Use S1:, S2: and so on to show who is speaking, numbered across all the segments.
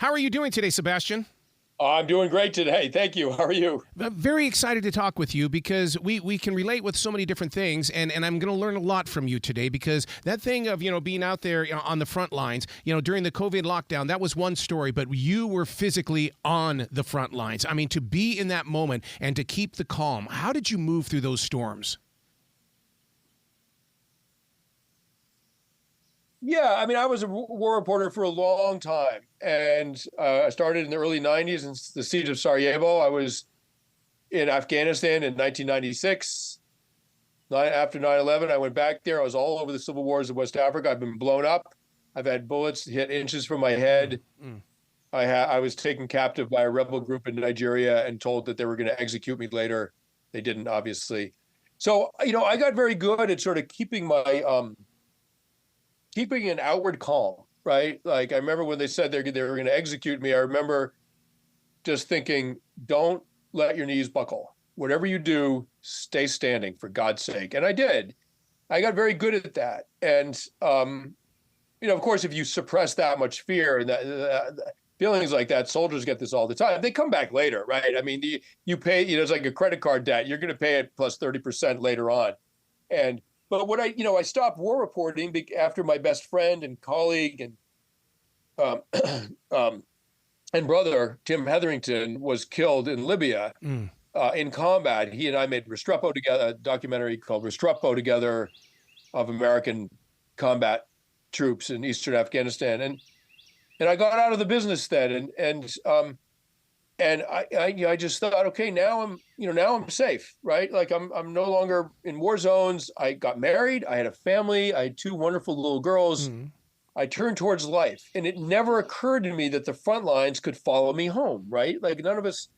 S1: How are you doing today, Sebastian?
S2: I'm doing great today. Thank you. How are you?
S1: Very excited to talk with you because we can relate with so many different things, and I'm going to learn a lot from you today because that thing of, being out there on the front lines, during the COVID lockdown, that was one story, but you were physically on the front lines. I mean, to be in that moment and to keep the calm, how did you move through those storms?
S2: Yeah, I mean, I was a war reporter for a long time, and I started in the early 90s in the siege of Sarajevo. I was in Afghanistan in 1996. After 9/11, I went back there. I was all over the civil wars of West Africa. I've been blown up. I've had bullets hit inches from my head. I was taken captive by a rebel group in Nigeria and told that they were going to execute me later. They didn't, obviously. So, I got very good at sort of keeping an outward calm, right? Like I remember when they said they were going to execute me, I remember just thinking, don't let your knees buckle. Whatever you do, stay standing for God's sake. And I did. I got very good at that. And, of course, if you suppress that much fear and feelings like that, soldiers get this all the time. They come back later, right? I mean, you pay, it's like a credit card debt. You're going to pay it plus 30% later on. But what I stopped war reporting after my best friend and colleague and brother, Tim Hetherington, was killed in Libya in combat. He and I made Restrepo together, a documentary called Restrepo together of American combat troops in Eastern Afghanistan. And I got out of the business then. And I just thought, okay, now I'm safe, right? Like I'm no longer in war zones. I got married. I had a family. I had two wonderful little girls. I turned towards life, and it never occurred to me that the front lines could follow me home, right? Like none of us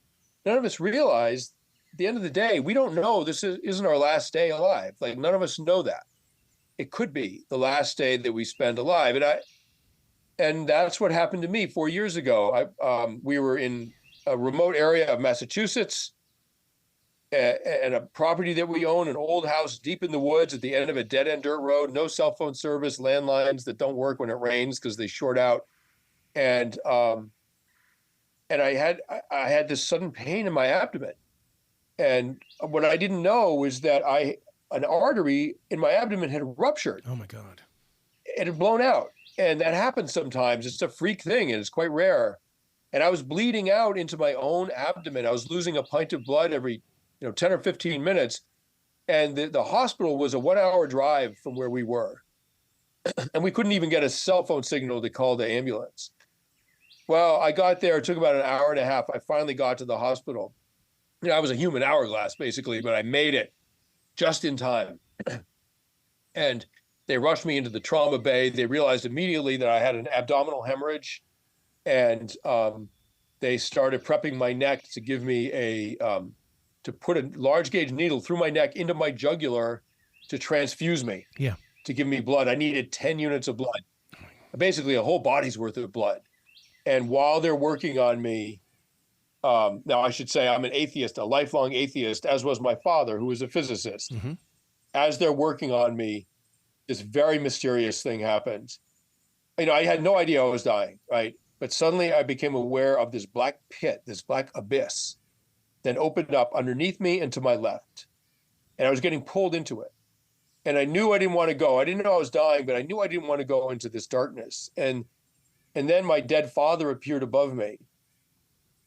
S2: realized at the end of the day, we don't know this isn't our last day alive. Like none of us know that. It could be the last day that we spend alive. And that's what happened to me 4 years ago. We were in a remote area of Massachusetts and a property that we own, an old house deep in the woods at the end of a dead-end dirt road, no cell phone service, landlines that don't work when it rains because they short out. And I had this sudden pain in my abdomen. And what I didn't know was that an artery in my abdomen had ruptured.
S1: Oh my God.
S2: It had blown out. And that happens sometimes. It's a freak thing and it's quite rare. And I was bleeding out into my own abdomen. I was losing a pint of blood every 10 or 15 minutes. And the hospital was a 1 hour drive from where we were. And we couldn't even get a cell phone signal to call the ambulance. Well, I got there. It took about an hour and a half. I finally got to the hospital. I was a human hourglass, basically, but I made it just in time. And they rushed me into the trauma bay. They realized immediately that I had an abdominal hemorrhage. And they started prepping my neck to give me to put a large gauge needle through my neck into my jugular to transfuse me, to give me blood. I needed 10 units of blood, basically a whole body's worth of blood. And while they're working on me, now I should say I'm an atheist, a lifelong atheist, as was my father, who was a physicist. As they're working on me, this very mysterious thing happened. I had no idea I was dying, right? But suddenly I became aware of this black pit, this black abyss, then opened up underneath me and to my left. And I was getting pulled into it. And I knew I didn't want to go. I didn't know I was dying, but I knew I didn't want to go into this darkness. And then my dead father appeared above me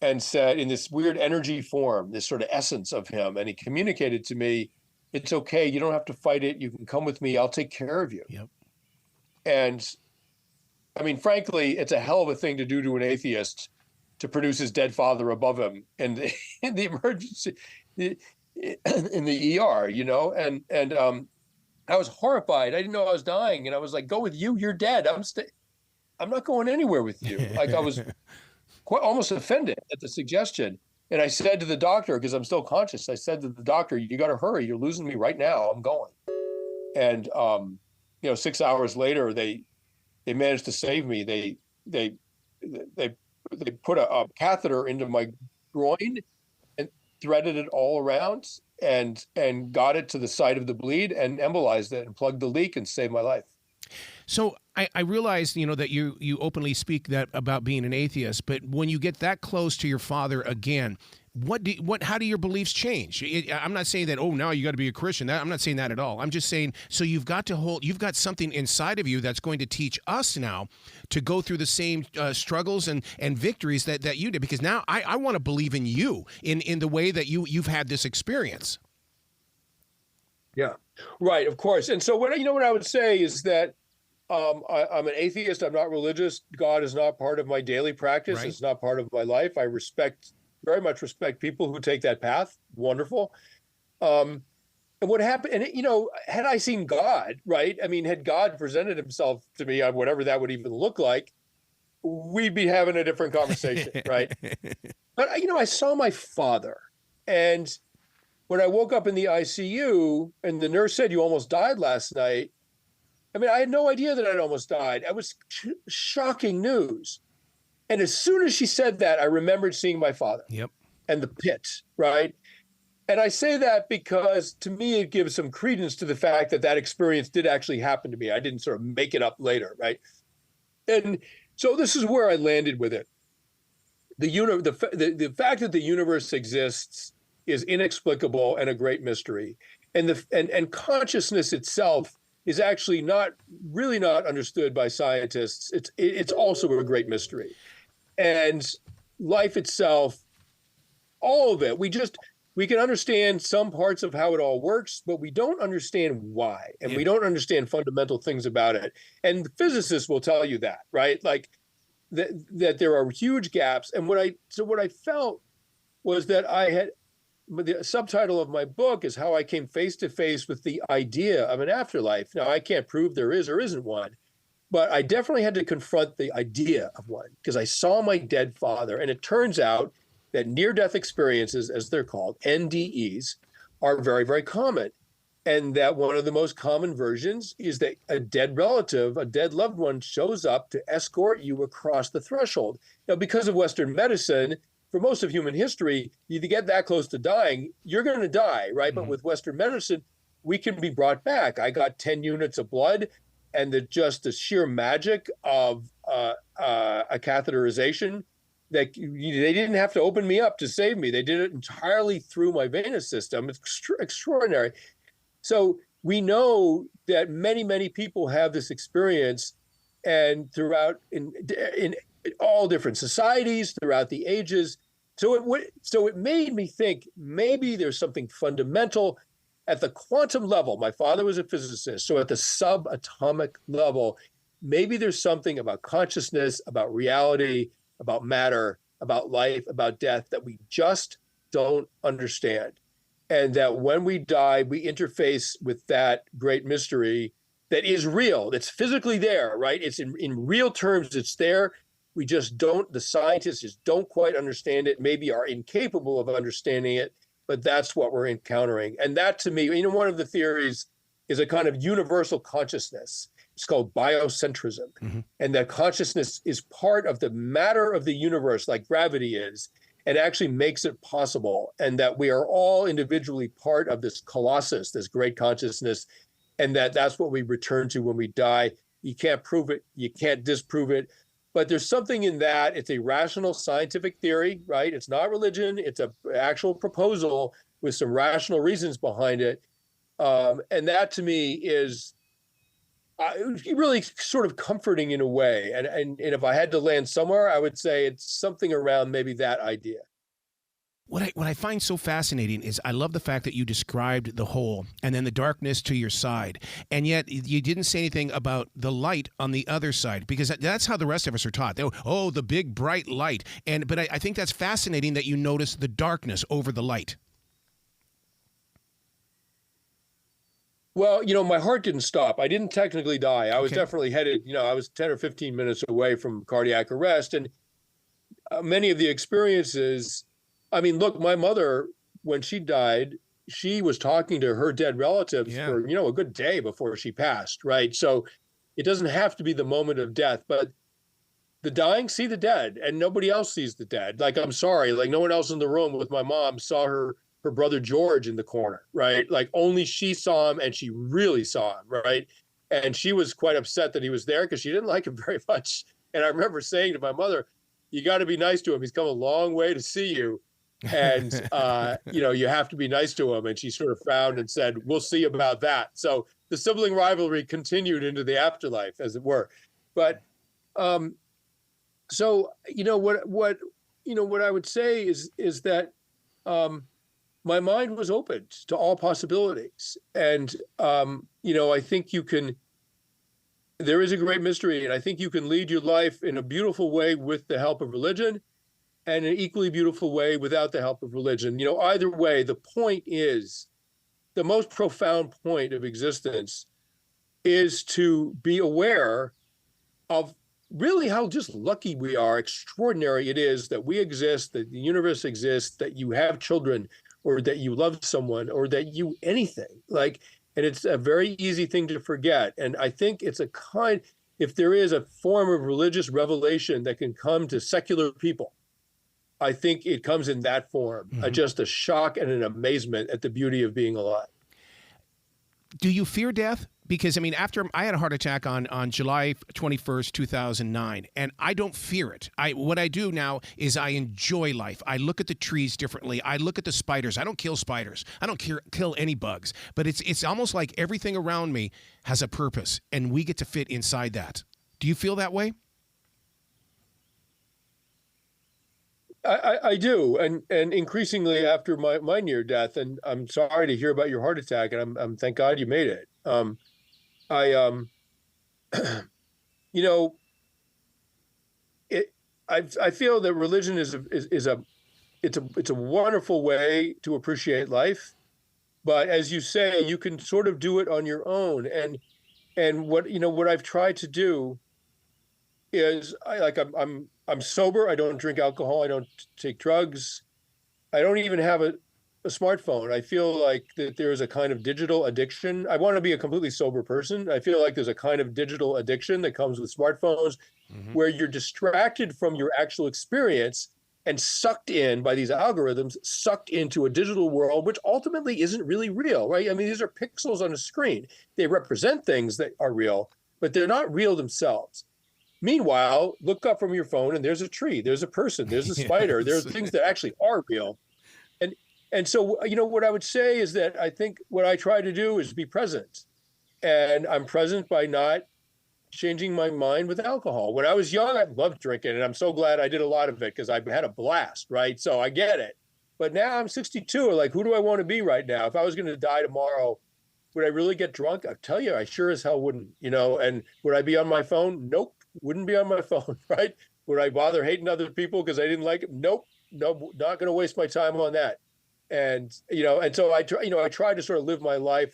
S2: and said, in this weird energy form, this sort of essence of him, and he communicated to me, it's okay, you don't have to fight it, you can come with me, I'll take care of you. And I mean, frankly, it's a hell of a thing to do to an atheist, to produce his dead father above him in the emergency, in the ER, and I was horrified. I didn't know I was dying. And I was like, go with you, you're dead. I'm not going anywhere with you. Like I was quite almost offended at the suggestion. And I said to the doctor, because I'm still conscious, I said to the doctor, you got to hurry. You're losing me right now. I'm going. And, 6 hours later, they managed to save me. They put a catheter into my groin and threaded it all around and got it to the site of the bleed and embolized it and plugged the leak and saved my life.
S1: So I realize, that you openly speak that about being an atheist, but when you get that close to your father again, how do your beliefs change? I'm not saying that, oh, now you got to be a Christian. I'm not saying that at all. I'm just saying, so you've got something inside of you that's going to teach us now to go through the same struggles and victories that you did, because now I want to believe in you in the way that you've had this experience.
S2: Yeah, right. Of course. And so what I would say is that I'm an atheist. I'm not religious. God is not part of my daily practice.
S1: Right.
S2: It's not part of my life. I very much respect people who take that path. Wonderful. And what happened, and had I seen God, right? I mean, had God presented himself to me on whatever that would even look like, we'd be having a different conversation, right? But, I saw my father. And when I woke up in the ICU and the nurse said, "You almost died last night," I mean, I had no idea that I'd almost died. It was shocking news. And as soon as she said that, I remembered seeing my father.
S1: Yep.
S2: And the pit, right? And I say that because to me, it gives some credence to the fact that experience did actually happen to me. I didn't sort of make it up later, right? And so this is where I landed with it. The fact that the universe exists is inexplicable and a great mystery. And consciousness itself is actually not understood by scientists. It's also a great mystery. And life itself, all of it, we can understand some parts of how it all works, but we don't understand why. And we don't understand fundamental things about it. And the physicists will tell you that, right? Like that there are huge gaps. And what I felt was that the subtitle of my book is how I came face to face with the idea of an afterlife. Now, I can't prove there is or isn't one, but I definitely had to confront the idea of one because I saw my dead father. And it turns out that near-death experiences, as they're called, NDEs, are very, very common. And that one of the most common versions is that a dead relative, a dead loved one, shows up to escort you across the threshold. Now, because of Western medicine, for most of human history, you get that close to dying, you're going to die, right? Mm-hmm. But with Western medicine, we can be brought back. I got 10 units of blood, and the sheer magic of a catheterization, that they didn't have to open me up to save me. They did it entirely through my venous system. It's extraordinary. So we know that many, many people have this experience, and throughout in all different societies, throughout the ages. So it made me think maybe there's something fundamental at the quantum level. My father was a physicist, so at the subatomic level, maybe there's something about consciousness, about reality, about matter, about life, about death that we just don't understand. And that when we die, we interface with that great mystery that is real, that's physically there, right? It's in real terms, it's there. We just don't, the scientists just don't quite understand it, maybe are incapable of understanding it, but that's what we're encountering. And that to me, one of the theories is a kind of universal consciousness. It's called biocentrism. Mm-hmm. And that consciousness is part of the matter of the universe, like gravity is, and actually makes it possible. And that we are all individually part of this colossus, this great consciousness, and that's what we return to when we die. You can't prove it, you can't disprove it, but there's something in that. It's a rational scientific theory, right? It's not religion, it's an actual proposal with some rational reasons behind it. And that to me is really sort of comforting in a way. And if I had to land somewhere, I would say it's something around maybe that idea.
S1: What I find so fascinating is I love the fact that you described the hole and then the darkness to your side, and yet you didn't say anything about the light on the other side, because that's how the rest of us are taught. Oh, the big bright light, but I think that's fascinating that you notice the darkness over the light.
S2: Well, my heart didn't stop. I didn't technically die. I was definitely headed, I was 10 or 15 minutes away from cardiac arrest, and many of the experiences. I mean, look, my mother, when she died, she was talking to her dead relatives for, a good day before she passed, right? So it doesn't have to be the moment of death, but the dying see the dead and nobody else sees the dead. Like, I'm sorry, like no one else in the room with my mom saw her brother George in the corner, right? Like only she saw him and she really saw him, right? And she was quite upset that he was there because she didn't like him very much. And I remember saying to my mother, you got to be nice to him. He's come a long way to see you. And, you have to be nice to him. And she sort of frowned and said, we'll see about that. So the sibling rivalry continued into the afterlife, as it were. But so, what I would say is that my mind was opened to all possibilities. And, I think there is a great mystery, and I think you can lead your life in a beautiful way with the help of religion and an equally beautiful way without the help of religion. Either way, the point is, the most profound point of existence is to be aware of really how just lucky we are, extraordinary it is that we exist, that the universe exists, that you have children, or that you love someone, or that you anything. And it's a very easy thing to forget. And I think it's if there is a form of religious revelation that can come to secular people, I think it comes in that form, just a shock and an amazement at the beauty of being alive.
S1: Do you fear death? Because, after I had a heart attack on July 21st, 2009, and I don't fear it. What I do now is I enjoy life. I look at the trees differently. I look at the spiders. I don't kill spiders. I don't kill any bugs. But it's almost like everything around me has a purpose, and we get to fit inside that. Do you feel that way?
S2: I do, and increasingly after my near death, and I'm sorry to hear about your heart attack, and I'm thank God you made it. I feel that religion is a wonderful way to appreciate life, but as you say, you can sort of do it on your own. And what I've tried to do is I'm sober. I don't drink alcohol. I don't take drugs. I don't even have a smartphone. I feel like that there is a kind of digital addiction. I want to be a completely sober person. I feel like there's a kind of digital addiction that comes with smartphones where you're distracted from your actual experience and sucked in by these algorithms, sucked into a digital world, which ultimately isn't really real, right? These are pixels on a screen. They represent things that are real, but they're not real themselves. Meanwhile, look up from your phone and there's a tree, there's a person, there's a spider, there's things that actually are real. And so, what I would say is that I think what I try to do is be present. And I'm present by not changing my mind with alcohol. When I was young, I loved drinking, and I'm so glad I did a lot of it because I had a blast, right? So I get it. But now I'm 62. Who do I want to be right now? If I was going to die tomorrow, would I really get drunk? I tell you, I sure as hell wouldn't, and would I be on my phone? Nope, wouldn't be on my phone, right? Would I bother hating other people because I didn't like it? Nope, not going to waste my time on that. And, and so I try to sort of live my life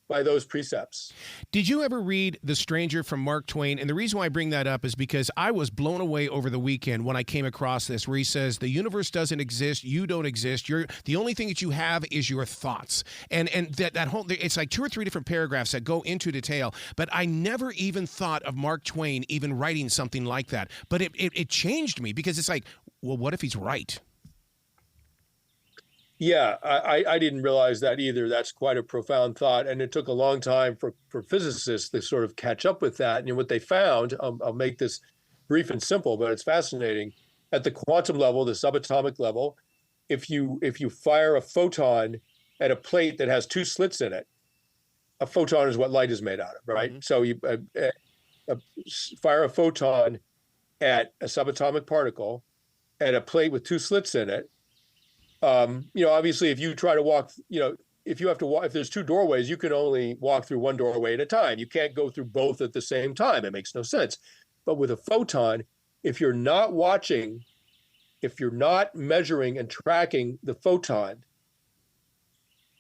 S2: by those precepts.
S1: Did you ever read The Stranger from Mark Twain? And the reason why I bring that up is because I was blown away over the weekend when I came across this, where he says, the universe doesn't exist. You don't exist. The only thing that you have is your thoughts. And that whole, it's like 2 or 3 different paragraphs that go into detail. But I never even thought of Mark Twain even writing something like that. But it changed me because it's like, well, what if he's right?
S2: Yeah, I didn't realize that either. That's quite a profound thought. And it took a long time for physicists to sort of catch up with that. And what they found, I'll make this brief and simple, but it's fascinating. At the quantum level, the subatomic level, if you fire a photon at a plate that has 2 slits in it, a photon is what light is made out of, right? Mm-hmm. So you fire a photon at a subatomic particle at a plate with 2 slits in it. Obviously, if you try to walk, if you have to walk, if there's 2 doorways, you can only walk through one doorway at a time. You can't go through both at the same time. It makes no sense. But with a photon, if you're not measuring and tracking the photon,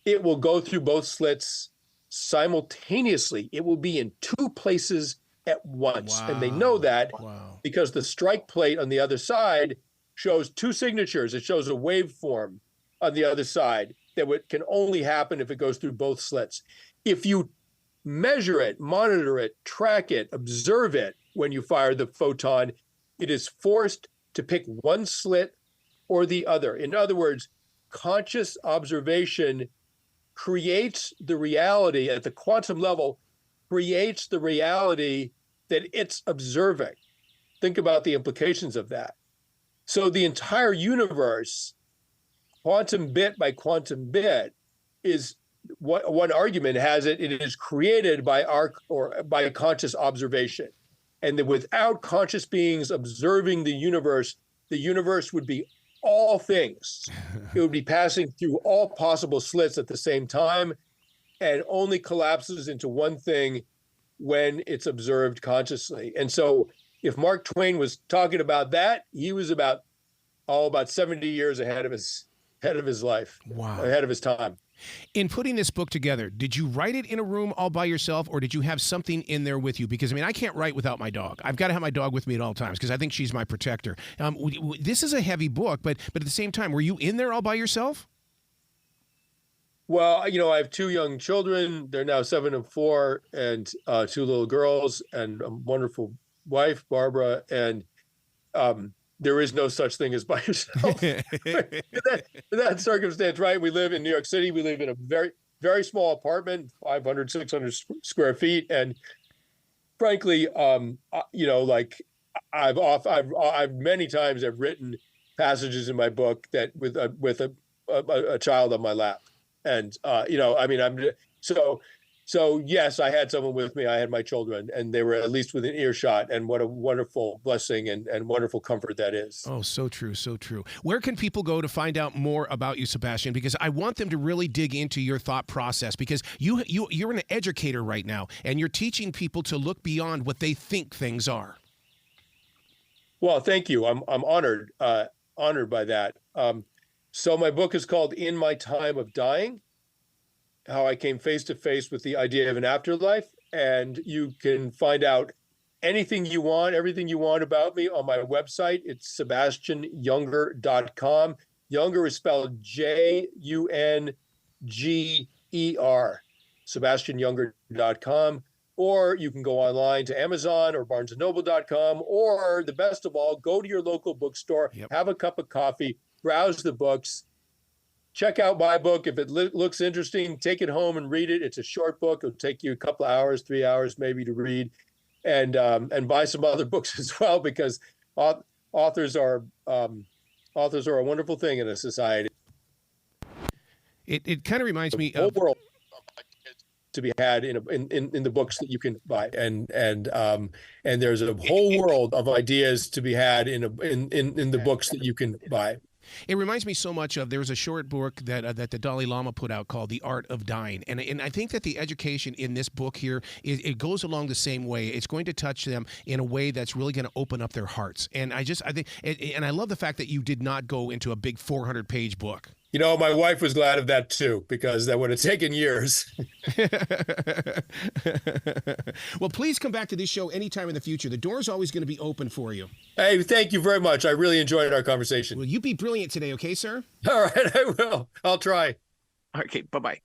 S2: it will go through both slits simultaneously. It will be in 2 places at once. Wow. And they know that because the strike plate on the other side shows 2 signatures. It shows a waveform on the other side that can only happen if it goes through both slits. If you measure it, monitor it, track it, observe it when you fire the photon, it is forced to pick one slit or the other. In other words, conscious observation creates the reality at the quantum level creates the reality that it's observing. Think about the implications of that. So the entire universe, quantum bit by quantum bit, is one argument has it is created by by conscious observation. And that without conscious beings observing the universe would be all things. It would be passing through all possible slits at the same time, and only collapses into one thing when it's observed consciously. And so if Mark Twain was talking about that, he was about 70 years ahead of his life.
S1: Wow.
S2: Ahead of his time.
S1: In putting this book together, did you write it in a room all by yourself, or did you have something in there with you? Because, I mean, I can't write without my dog. I've got to have my dog with me at all times because I think she's my protector. This is a heavy book, but at the same time, were you in there all by yourself?
S2: Well, I have two young children. They're now 7 and 4, and two little girls, and a wonderful wife, Barbara. And there is no such thing as by yourself. in that circumstance, right? We live in New York City. We live in a very, very small apartment, 500, 600 square feet. And frankly, like I've many times I've written passages in my book that with a child on my lap. And, so yes, I had someone with me. I had my children, and they were at least within earshot. And what a wonderful blessing and wonderful comfort that is.
S1: Oh, so true, so true. Where can people go to find out more about you, Sebastian? Because I want them to really dig into your thought process, because you're an educator right now, and you're teaching people to look beyond what they think things are.
S2: Well, thank you. I'm honored by that. So my book is called In My Time of Dying: How I Came Face to Face with the Idea of an Afterlife. And you can find out everything you want about me on my website. It's SebastianJunger.com. Junger is spelled Junger, SebastianJunger.com. Or you can go online to Amazon or BarnesandNoble.com, or the best of all, go to your local bookstore, have a cup of coffee, browse the books. Check out my book. If it looks interesting, take it home and read it. It's a short book. It'll take you a couple of hours, 3 hours maybe to read, and buy some other books as well, because authors are a wonderful thing in a society.
S1: It kind of reminds me
S2: of
S1: the
S2: whole world to be had in the books that you can buy, and there's a whole world of ideas to be had in the books that you can buy.
S1: It reminds me so much of, there was a short book that the Dalai Lama put out called The Art of Dying. And I think that the education in this book here, it goes along the same way. It's going to touch them in a way that's really going to open up their hearts. And I think, and I love the fact that you did not go into a big 400-page book.
S2: My wife was glad of that too, because that would have taken years.
S1: Well, please come back to this show anytime in the future. The door's always going to be open for you.
S2: Hey, thank you very much. I really enjoyed our conversation.
S1: Will you be brilliant today, okay, sir?
S2: All right, I will. I'll try.
S1: Okay, bye-bye.